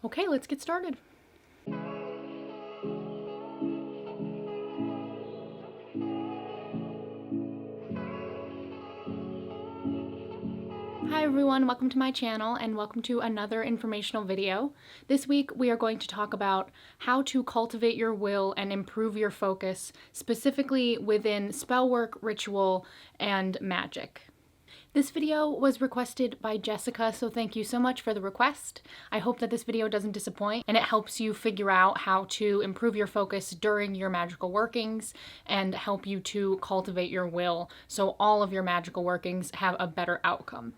Okay, let's get started. Hi everyone, welcome to my channel and welcome to another informational video. This week we are going to talk about how to cultivate your will and improve your focus, specifically within spellwork, ritual, and magic. This video was requested by Jessica, so thank you so much for the request. I hope that this video doesn't disappoint and it helps you figure out how to improve your focus during your magical workings and help you to cultivate your will so all of your magical workings have a better outcome.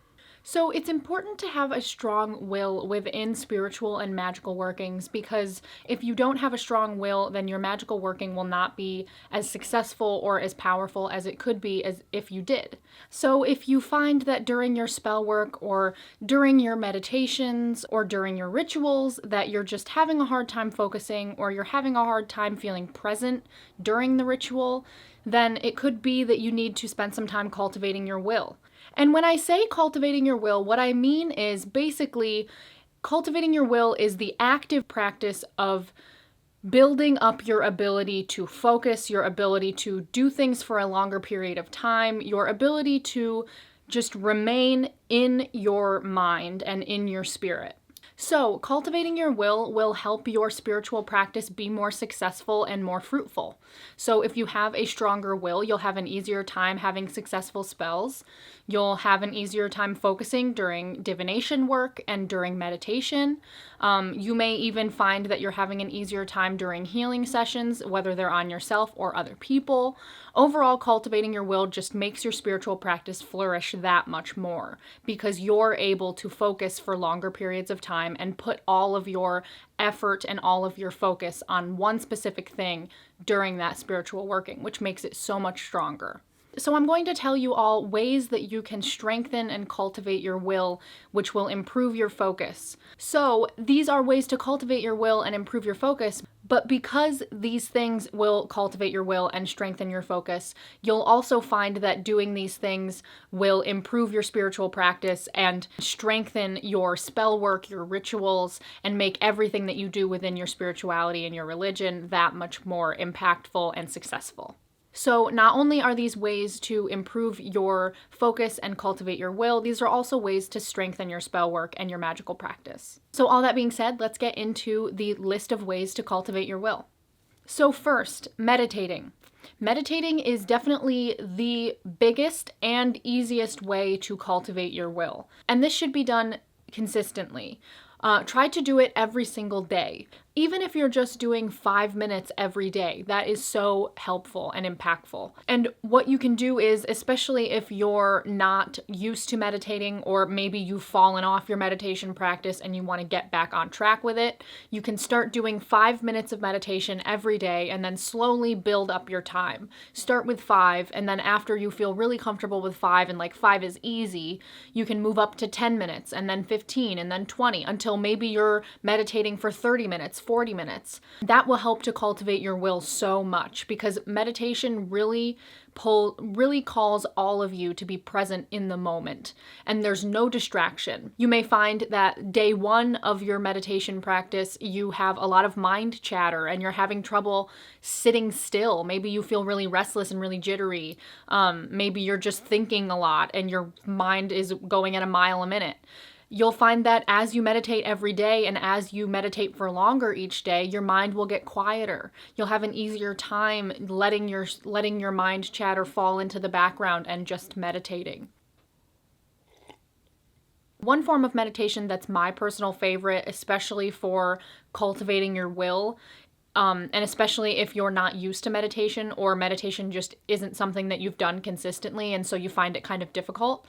So it's important to have a strong will within spiritual and magical workings, because if you don't have a strong will, then your magical working will not be as successful or as powerful as it could be as if you did. So if you find that during your spell work or during your meditations or during your rituals that you're just having a hard time focusing, or you're having a hard time feeling present during the ritual, then it could be that you need to spend some time cultivating your will. And when I say cultivating your will, what I mean is basically cultivating your will is the active practice of building up your ability to focus, your ability to do things for a longer period of time, your ability to just remain in your mind and in your spirit. So, cultivating your will help your spiritual practice be more successful and more fruitful. So, if you have a stronger will, you'll have an easier time having successful spells. You'll have an easier time focusing during divination work and during meditation. You may even find that you're having an easier time during healing sessions, whether they're on yourself or other people. Overall, cultivating your will just makes your spiritual practice flourish that much more, because you're able to focus for longer periods of time and put all of your effort and all of your focus on one specific thing during that spiritual working, which makes it so much stronger. So I'm going to tell you all ways that you can strengthen and cultivate your will, which will improve your focus. So these are ways to cultivate your will and improve your focus, but because these things will cultivate your will and strengthen your focus, you'll also find that doing these things will improve your spiritual practice and strengthen your spell work, your rituals, and make everything that you do within your spirituality and your religion that much more impactful and successful. So not only are these ways to improve your focus and cultivate your will, these are also ways to strengthen your spell work and your magical practice. So all that being said, let's get into the list of ways to cultivate your will. So first, meditating. Meditating is definitely the biggest and easiest way to cultivate your will. And this should be done consistently. Try to do it every single day. Even if you're just doing 5 minutes every day, that is so helpful and impactful. And what you can do is, especially if you're not used to meditating, or maybe you've fallen off your meditation practice and you want to get back on track with it, you can start doing 5 minutes of meditation every day and then slowly build up your time. Start with 5, and then after you feel really comfortable with 5 and like 5 is easy, you can move up to 10 minutes and then 15 and then 20 until maybe you're meditating for 30 minutes, 40 minutes. That will help to cultivate your will so much, because meditation really calls all of you to be present in the moment, and there's no distraction. You may find that day 1 of your meditation practice, you have a lot of mind chatter and you're having trouble sitting still. Maybe you feel really restless and really jittery. Maybe you're just thinking a lot and your mind is going at a mile a minute. You'll find that as you meditate every day and as you meditate for longer each day, your mind will get quieter. You'll have an easier time letting your mind chatter fall into the background and just meditating. One form of meditation that's my personal favorite, especially for cultivating your will, and especially if you're not used to meditation, or meditation just isn't something that you've done consistently and so you find it kind of difficult,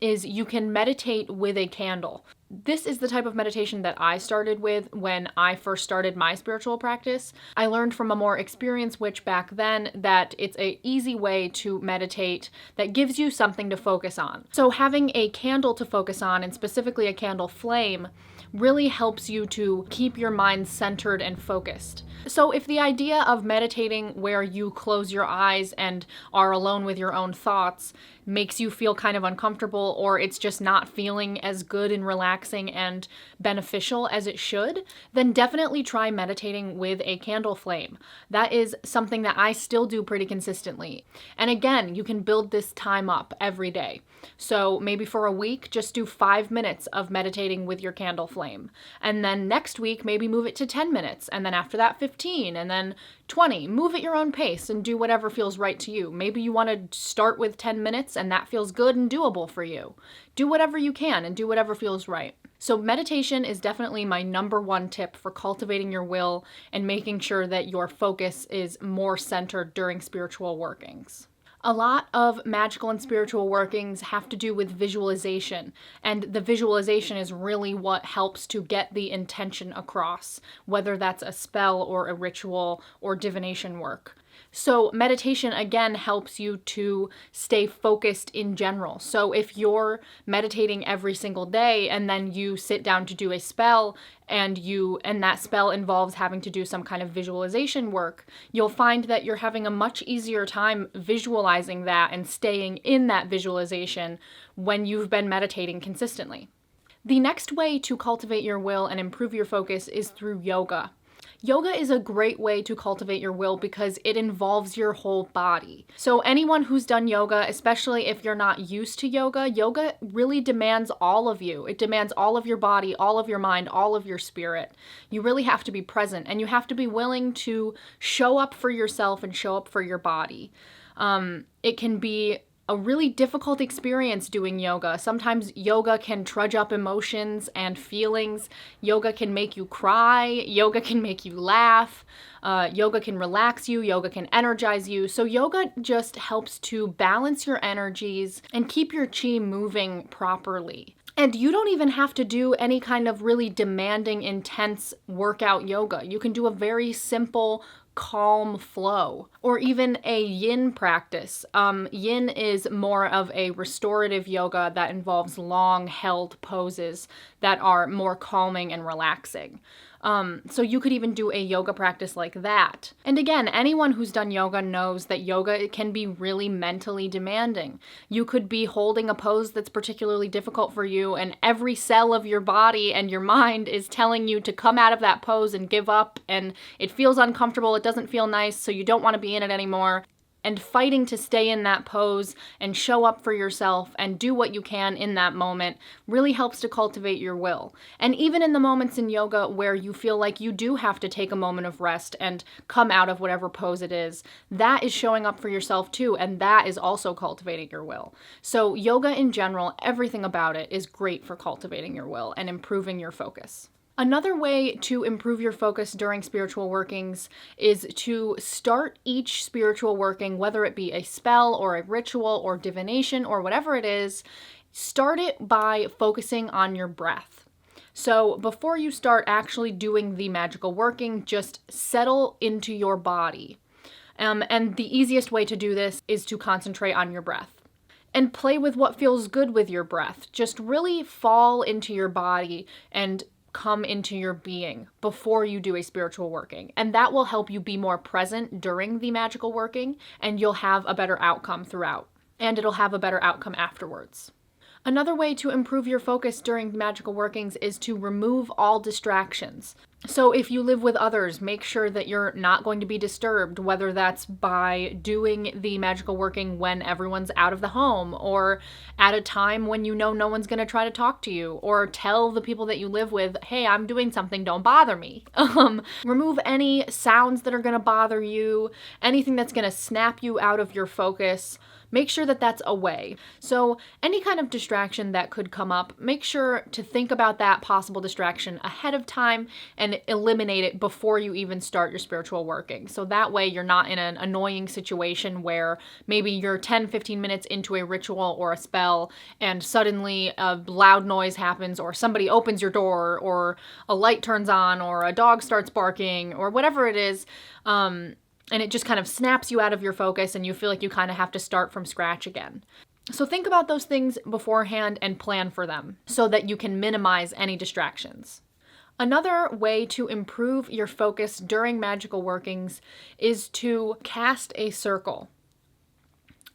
is you can meditate with a candle. This is the type of meditation that I started with when I first started my spiritual practice. I learned from a more experienced witch back then that it's an easy way to meditate that gives you something to focus on. So having a candle to focus on, and specifically a candle flame, really helps you to keep your mind centered and focused. So if the idea of meditating where you close your eyes and are alone with your own thoughts makes you feel kind of uncomfortable, or it's just not feeling as good and relaxing and beneficial as it should, then definitely try meditating with a candle flame. That is something that I still do pretty consistently. And again, you can build this time up every day. So maybe for a week, just do 5 minutes of meditating with your candle flame. And then next week, maybe move it to 10 minutes. And then after that, 15, and then 20. Move at your own pace and do whatever feels right to you. Maybe you want to start with 10 minutes and that feels good and doable for you. Do whatever you can and do whatever feels right. So meditation is definitely my number one tip for cultivating your will and making sure that your focus is more centered during spiritual workings. A lot of magical and spiritual workings have to do with visualization, and the visualization is really what helps to get the intention across, whether that's a spell or a ritual or divination work. So meditation, again, helps you to stay focused in general. So if you're meditating every single day and then you sit down to do a spell and that spell involves having to do some kind of visualization work, you'll find that you're having a much easier time visualizing that and staying in that visualization when you've been meditating consistently. The next way to cultivate your will and improve your focus is through yoga. Yoga is a great way to cultivate your will because it involves your whole body. So anyone who's done yoga, especially if you're not used to yoga, yoga really demands all of you. It demands all of your body, all of your mind, all of your spirit. You really have to be present and you have to be willing to show up for yourself and show up for your body. It can be a really difficult experience doing yoga. Sometimes yoga can trudge up emotions and feelings. Yoga can make you cry. Yoga can make you laugh. Yoga can relax you. Yoga can energize you. So yoga just helps to balance your energies and keep your chi moving properly. And you don't even have to do any kind of really demanding, intense workout yoga. You can do a very simple, calm flow, or even a yin practice. Yin is more of a restorative yoga that involves long held poses that are more calming and relaxing. So you could even do a yoga practice like that. And again, anyone who's done yoga knows that yoga can be really mentally demanding. You could be holding a pose that's particularly difficult for you, and every cell of your body and your mind is telling you to come out of that pose and give up, and it feels uncomfortable, it doesn't feel nice, so you don't want to be in it anymore. And fighting to stay in that pose and show up for yourself and do what you can in that moment really helps to cultivate your will. And even in the moments in yoga where you feel like you do have to take a moment of rest and come out of whatever pose it is, that is showing up for yourself too, and that is also cultivating your will. So yoga in general, everything about it is great for cultivating your will and improving your focus. Another way to improve your focus during spiritual workings is to start each spiritual working, whether it be a spell or a ritual or divination or whatever it is, start it by focusing on your breath. So before you start actually doing the magical working, just settle into your body. And the easiest way to do this is to concentrate on your breath. And play with what feels good with your breath. Just really fall into your body and come into your being before you do a spiritual working. And that will help you be more present during the magical working, and you'll have a better outcome throughout. And it'll have a better outcome afterwards. Another way to improve your focus during magical workings is to remove all distractions. So if you live with others, make sure that you're not going to be disturbed, whether that's by doing the magical working when everyone's out of the home, or at a time when you know no one's going to try to talk to you, or tell the people that you live with, hey, I'm doing something, don't bother me. Remove any sounds that are going to bother you, anything that's going to snap you out of your focus. Make sure that that's away. So any kind of distraction that could come up, make sure to think about that possible distraction ahead of time and eliminate it before you even start your spiritual working. So that way you're not in an annoying situation where maybe you're 10, 15 minutes into a ritual or a spell and suddenly a loud noise happens, or somebody opens your door, or a light turns on, or a dog starts barking, or whatever it is. And it just kind of snaps you out of your focus and you feel like you kind of have to start from scratch again. So think about those things beforehand and plan for them so that you can minimize any distractions. Another way to improve your focus during magical workings is to cast a circle.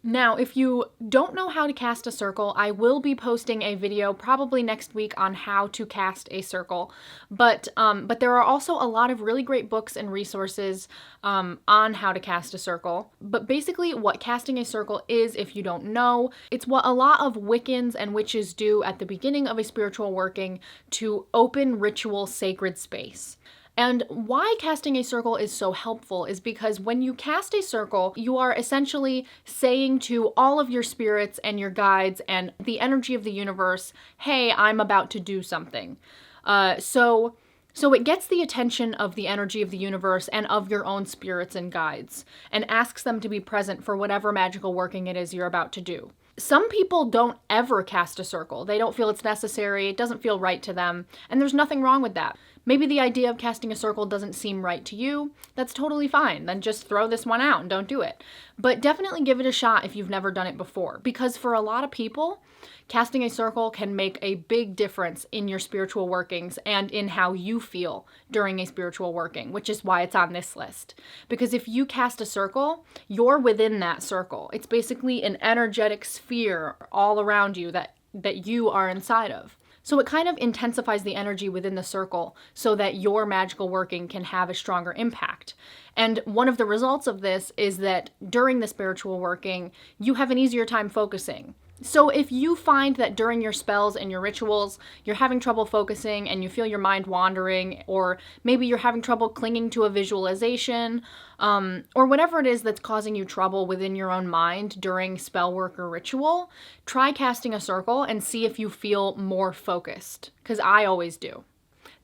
Now, if you don't know how to cast a circle, I will be posting a video probably next week on how to cast a circle. But there are also a lot of really great books and resources on how to cast a circle. But basically, what casting a circle is, if you don't know, it's what a lot of Wiccans and witches do at the beginning of a spiritual working to open ritual sacred space. And why casting a circle is so helpful is because when you cast a circle, you are essentially saying to all of your spirits and your guides and the energy of the universe, hey, I'm about to do something. So it gets the attention of the energy of the universe and of your own spirits and guides, and asks them to be present for whatever magical working it is you're about to do. Some people don't ever cast a circle. They don't feel it's necessary, it doesn't feel right to them, and there's nothing wrong with that. Maybe the idea of casting a circle doesn't seem right to you. That's totally fine. Then just throw this one out and don't do it. But definitely give it a shot if you've never done it before, because for a lot of people, casting a circle can make a big difference in your spiritual workings and in how you feel during a spiritual working, which is why it's on this list. Because if you cast a circle, you're within that circle. It's basically an energetic sphere all around you that you are inside of. So it kind of intensifies the energy within the circle so that your magical working can have a stronger impact. And one of the results of this is that during the spiritual working, you have an easier time focusing. So if you find that during your spells and your rituals, you're having trouble focusing and you feel your mind wandering, or maybe you're having trouble clinging to a visualization, or whatever it is that's causing you trouble within your own mind during spell work or ritual, try casting a circle and see if you feel more focused, because I always do.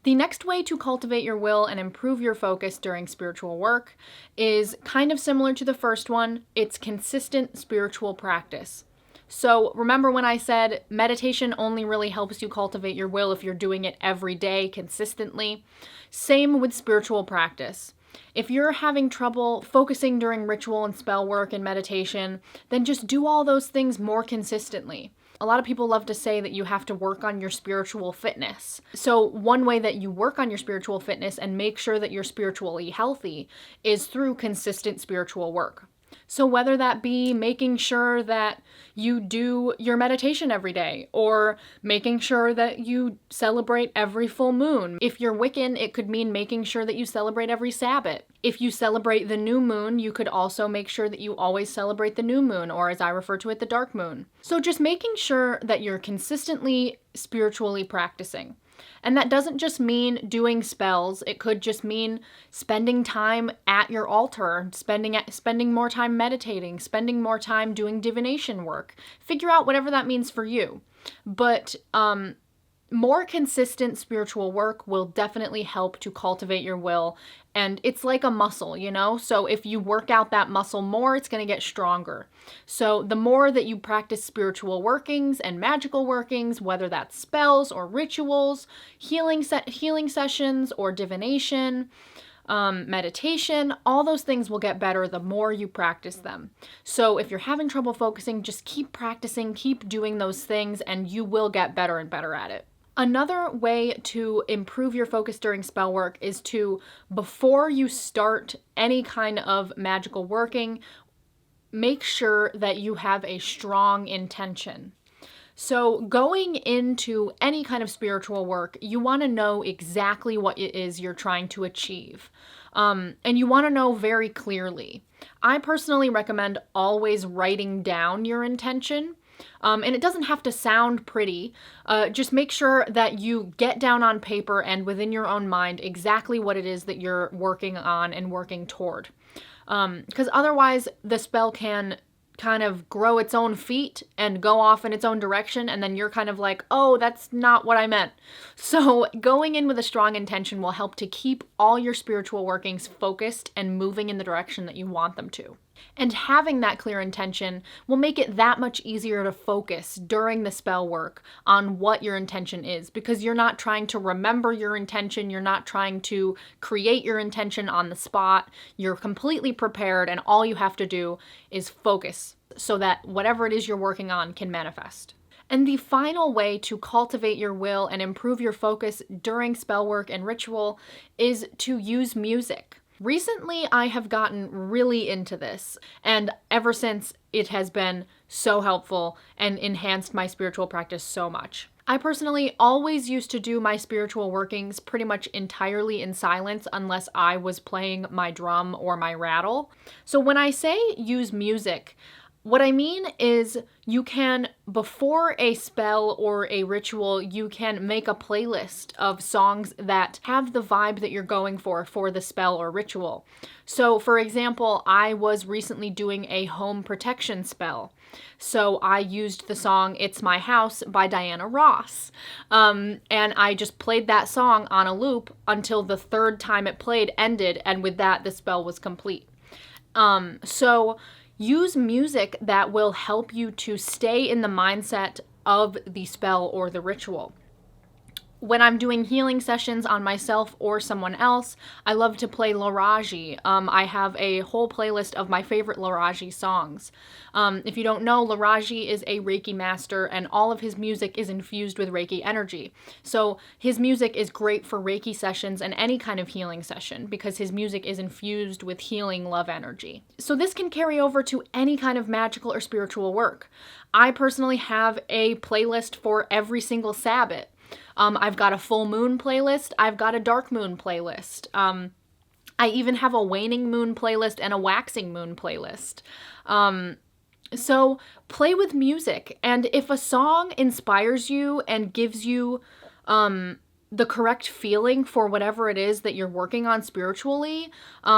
The next way to cultivate your will and improve your focus during spiritual work is kind of similar to the first one. It's consistent spiritual practice. So remember when I said meditation only really helps you cultivate your will if you're doing it every day consistently? Same with spiritual practice. If you're having trouble focusing during ritual and spell work and meditation, then just do all those things more consistently. A lot of people love to say that you have to work on your spiritual fitness. So one way that you work on your spiritual fitness and make sure that you're spiritually healthy is through consistent spiritual work. So whether that be making sure that you do your meditation every day, or making sure that you celebrate every full moon. If you're Wiccan, it could mean making sure that you celebrate every Sabbath. If you celebrate the new moon, you could also make sure that you always celebrate the new moon, or as I refer to it, the dark moon. So just making sure that you're consistently spiritually practicing. And that doesn't just mean doing spells. It could just mean spending time at your altar, spending more time meditating, spending more time doing divination work. Figure out whatever that means for you. But more consistent spiritual work will definitely help to cultivate your will. And it's like a muscle, you know? So if you work out that muscle more, it's going to get stronger. So the more that you practice spiritual workings and magical workings, whether that's spells or rituals, healing sessions or divination, meditation, all those things will get better the more you practice them. So if you're having trouble focusing, just keep practicing, keep doing those things, and you will get better and better at it. Another way to improve your focus during spell work is to, before you start any kind of magical working, make sure that you have a strong intention. So going into any kind of spiritual work, you want to know exactly what it is you're trying to achieve. And you want to know very clearly. I personally recommend always writing down your intention. And it doesn't have to sound pretty. Just make sure that you get down on paper and within your own mind exactly what it is that you're working on and working toward. Because otherwise the spell can kind of grow its own feet and go off in its own direction, and then you're kind of like, oh, that's not what I meant. So going in with a strong intention will help to keep all your spiritual workings focused and moving in the direction that you want them to. And having that clear intention will make it that much easier to focus during the spell work on what your intention is, because you're not trying to remember your intention, you're not trying to create your intention on the spot. You're completely prepared, and all you have to do is focus so that whatever it is you're working on can manifest. And the final way to cultivate your will and improve your focus during spell work and ritual is to use music. Recently, I have gotten really into this, and ever since, it has been so helpful and enhanced my spiritual practice so much. I personally always used to do my spiritual workings pretty much entirely in silence unless I was playing my drum or my rattle. So when I say use music, what I mean is you can, before a spell or a ritual, you can make a playlist of songs that have the vibe that you're going for the spell or ritual. So for example, I was recently doing a home protection spell. So I used the song It's My House by Diana Ross. And I just played that song on a loop until the third time it played ended, and with that, the spell was complete. So use music that will help you to stay in the mindset of the spell or the ritual. When I'm doing healing sessions on myself or someone else, I love to play Laraji. I have a whole playlist of my favorite Laraji songs. If you don't know, Laraji is a Reiki master, and all of his music is infused with Reiki energy. So his music is great for Reiki sessions and any kind of healing session because his music is infused with healing love energy. So this can carry over to any kind of magical or spiritual work. I personally have a playlist for every single Sabbath. I've got a full moon playlist. I've got a dark moon playlist. I even have a waning moon playlist and a waxing moon playlist. So play with music. And if a song inspires you and gives you the correct feeling for whatever it is that you're working on spiritually,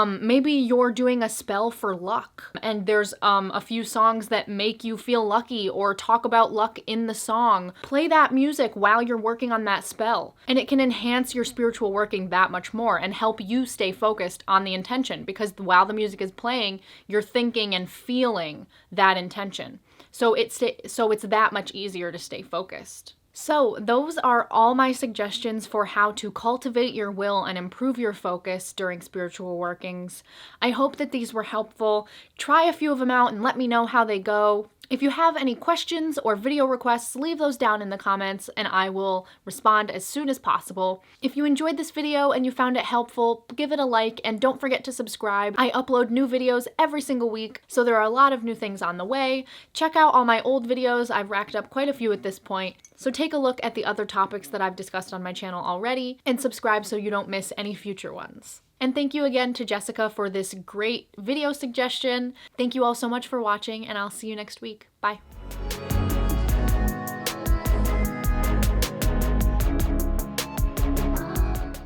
maybe you're doing a spell for luck and there's a few songs that make you feel lucky or talk about luck in the song. Play that music while you're working on that spell, and it can enhance your spiritual working that much more and help you stay focused on the intention, because while the music is playing, you're thinking and feeling that intention. So it's that much easier to stay focused. So those are all my suggestions for how to cultivate your will and improve your focus during spiritual workings. I hope that these were helpful. Try a few of them out and let me know how they go. If you have any questions or video requests, leave those down in the comments and I will respond as soon as possible. If you enjoyed this video and you found it helpful, give it a like and don't forget to subscribe. I upload new videos every single week, so there are a lot of new things on the way. Check out all my old videos. I've racked up quite a few at this point. So take a look at the other topics that I've discussed on my channel already and subscribe so you don't miss any future ones. And thank you again to Jessica for this great video suggestion. Thank you all so much for watching, and I'll see you next week. Bye.